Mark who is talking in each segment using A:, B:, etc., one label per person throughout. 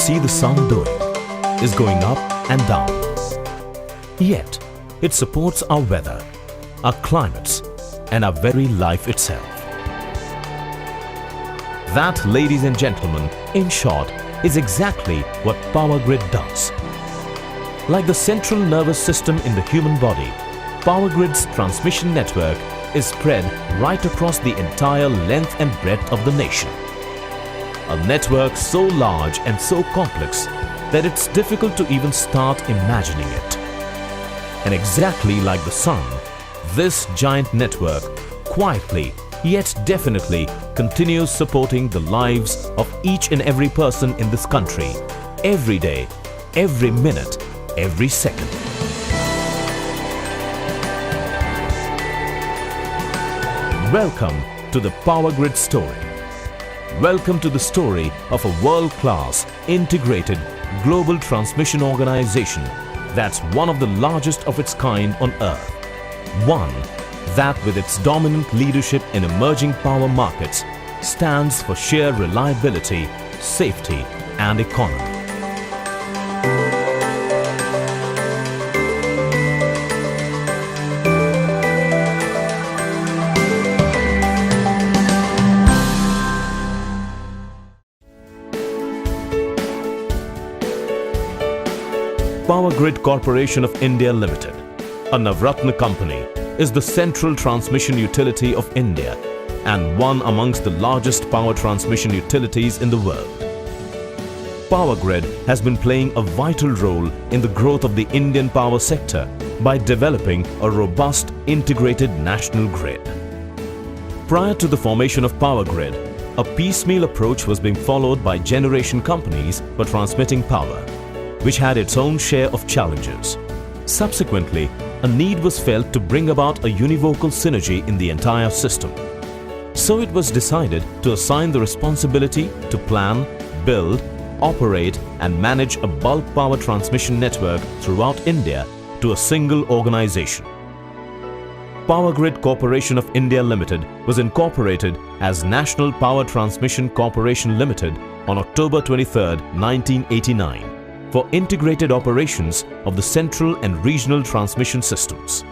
A: see the sun doing is going up and down. Yet, it supports our weather, our climates, and our very life itself. That, ladies and gentlemen, in short, is exactly what Powergrid does. Like the central nervous system in the human body, Powergrid's transmission network is spread right across the entire length and breadth of the nation. A network so large and so complex that it's difficult to even start imagining it. And exactly like the sun, this giant network quietly yet definitely continues supporting the lives of each and every person in this country, every day, every minute, every second. Welcome to the Powergrid story. Welcome to the story of a world-class, integrated, global transmission organization that's one of the largest of its kind on Earth. One that, with its dominant leadership in emerging power markets, stands for sheer reliability, safety, and economy. Powergrid Corporation of India Limited, a Navratna company, is the central transmission utility of India and one amongst the largest power transmission utilities in the world. Powergrid has been playing a vital role in the growth of the Indian power sector by developing a robust, integrated national grid. Prior to the formation of Powergrid, a piecemeal approach was being followed by generation companies for transmitting power, which had its own share of challenges. Subsequently, a need was felt to bring about a univocal synergy in the entire system. So it was decided to assign the responsibility to plan, build, operate and manage a bulk power transmission network throughout India to a single organization. Powergrid Corporation of India Limited was incorporated as National Power Transmission Corporation Limited on October 23, 1989. For integrated operations of the central and regional transmission systems.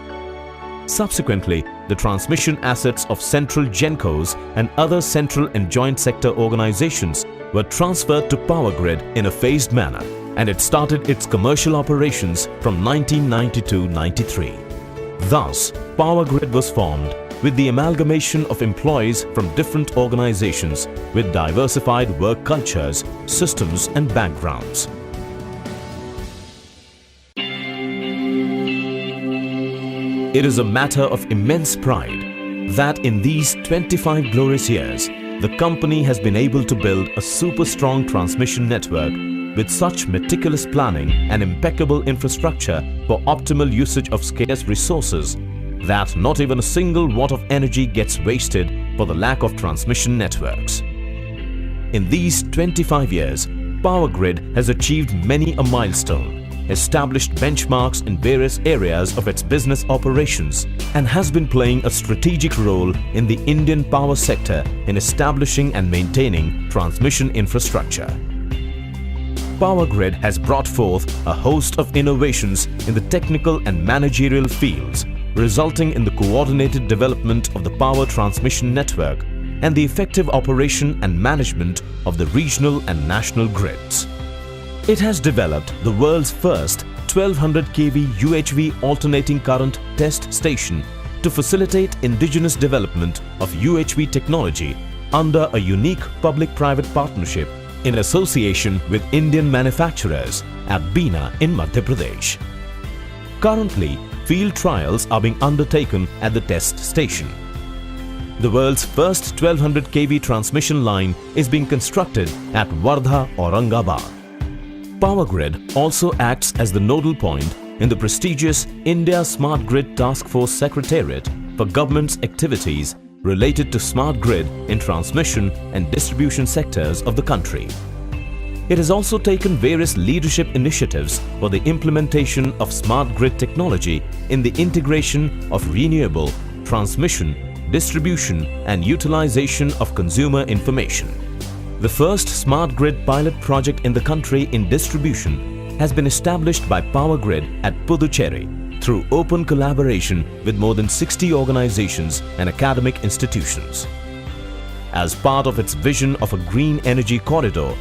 A: Subsequently, the transmission assets of central GENCOs and other central and joint sector organizations were transferred to Powergrid in a phased manner, and it started its commercial operations from 1992-93. Thus, Powergrid was formed with the amalgamation of employees from different organizations with diversified work cultures, systems and backgrounds. It is a matter of immense pride that in these 25 glorious years, the company has been able to build a super strong transmission network with such meticulous planning and impeccable infrastructure for optimal usage of scarce resources that not even a single watt of energy gets wasted for the lack of transmission networks. In these 25 years, Powergrid has achieved many a milestone, established benchmarks in various areas of its business operations, and has been playing a strategic role in the Indian power sector in establishing and maintaining transmission infrastructure. Powergrid has brought forth a host of innovations in the technical and managerial fields, resulting in the coordinated development of the power transmission network and the effective operation and management of the regional and national grids. It has developed the world's first 1200 kV UHV alternating current test station to facilitate indigenous development of UHV technology under a unique public-private partnership in association with Indian manufacturers at Bina in Madhya Pradesh. Currently, field trials are being undertaken at the test station. The world's first 1200 kV transmission line is being constructed at Wardha, Aurangabad. Powergrid also acts as the nodal point in the prestigious India Smart Grid Task Force Secretariat for government's activities related to smart grid in transmission and distribution sectors of the country. It has also taken various leadership initiatives for the implementation of smart grid technology in the integration of renewable, transmission, distribution and utilization of consumer information. The first smart grid pilot project in the country in distribution has been established by Powergrid at Puducherry through open collaboration with more than 60 organizations and academic institutions. As part of its vision of a green energy corridor,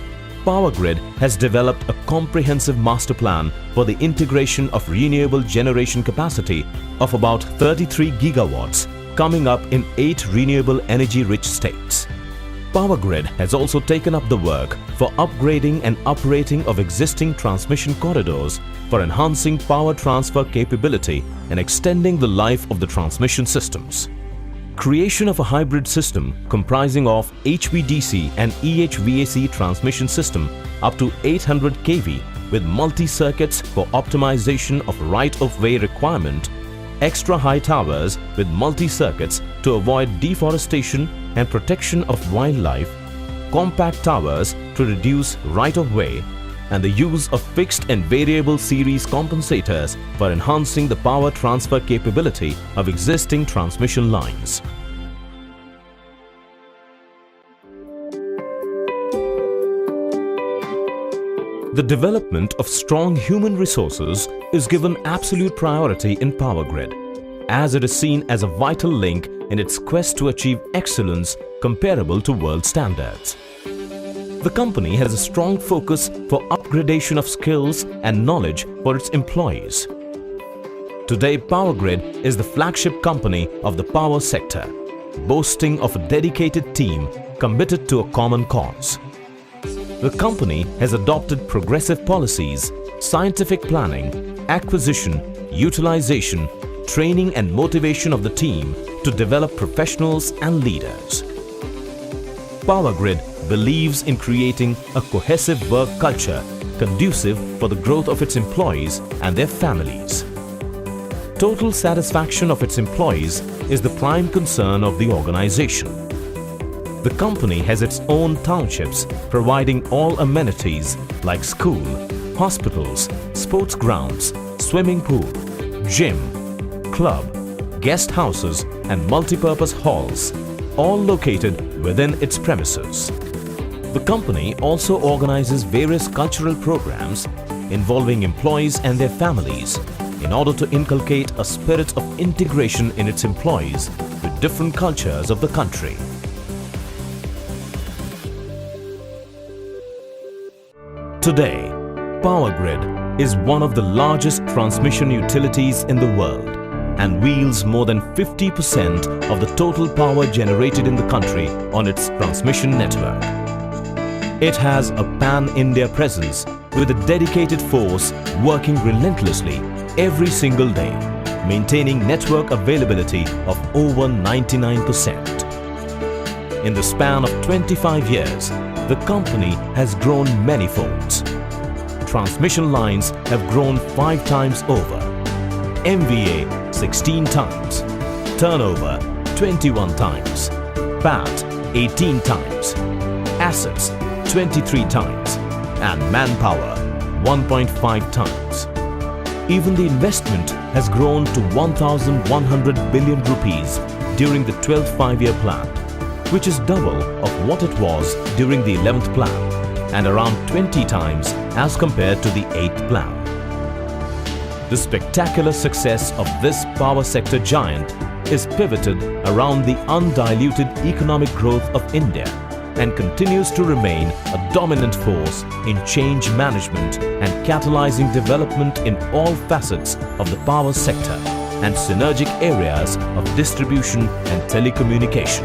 A: Powergrid has developed a comprehensive master plan for the integration of renewable generation capacity of about 33 gigawatts coming up in 8 renewable energy-rich states. Powergrid has also taken up the work for upgrading and operating of existing transmission corridors for enhancing power transfer capability and extending the life of the transmission systems. Creation of a hybrid system comprising of HVDC and EHVAC transmission system up to 800 kV with multi-circuits for optimization of right-of-way requirement, extra high towers with multi-circuits to avoid deforestation and protection of wildlife, compact towers to reduce right-of-way, and the use of fixed and variable series compensators for enhancing the power transfer capability of existing transmission lines. The development of strong human resources is given absolute priority in Powergrid, as it is seen as a vital link in its quest to achieve excellence comparable to world standards. The company has a strong focus for upgradation of skills and knowledge for its employees. Today, Powergrid is the flagship company of the power sector, boasting of a dedicated team committed to a common cause. The company has adopted progressive policies, scientific planning, acquisition, utilization, training and motivation of the team to develop professionals and leaders. Powergrid believes in creating a cohesive work culture conducive for the growth of its employees and their families. Total satisfaction of its employees is the prime concern of the organization. The company has its own townships providing all amenities like school, hospitals, sports grounds, swimming pool, gym, club, guest houses and multipurpose halls, all located within its premises. The company also organizes various cultural programs involving employees and their families in order to inculcate a spirit of integration in its employees with different cultures of the country. Today, Powergrid is one of the largest transmission utilities in the world and wields more than 50% of the total power generated in the country on its transmission network. It has a pan-India presence with a dedicated force working relentlessly every single day, maintaining network availability of over 99%. In the span of 25 years, the company has grown many folds. Transmission lines have grown 5 times over, MVA 16 times, turnover 21 times, PAT 18 times, assets 23 times and manpower 1.5 times. Even the investment has grown to 1,100 billion rupees during the 12th five-year plan, which is double of what it was during the 11th plan and around 20 times as compared to the 8th plan. The spectacular success of this power sector giant is pivoted around the undiluted economic growth of India and continues to remain a dominant force in change management and catalyzing development in all facets of the power sector and synergic areas of distribution and telecommunication.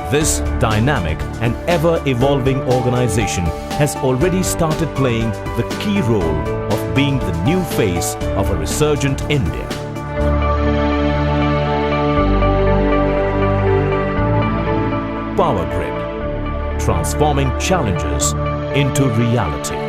A: This dynamic and ever-evolving organization has already started playing the key role of being the new face of a resurgent India. Powergrid, transforming challenges into reality.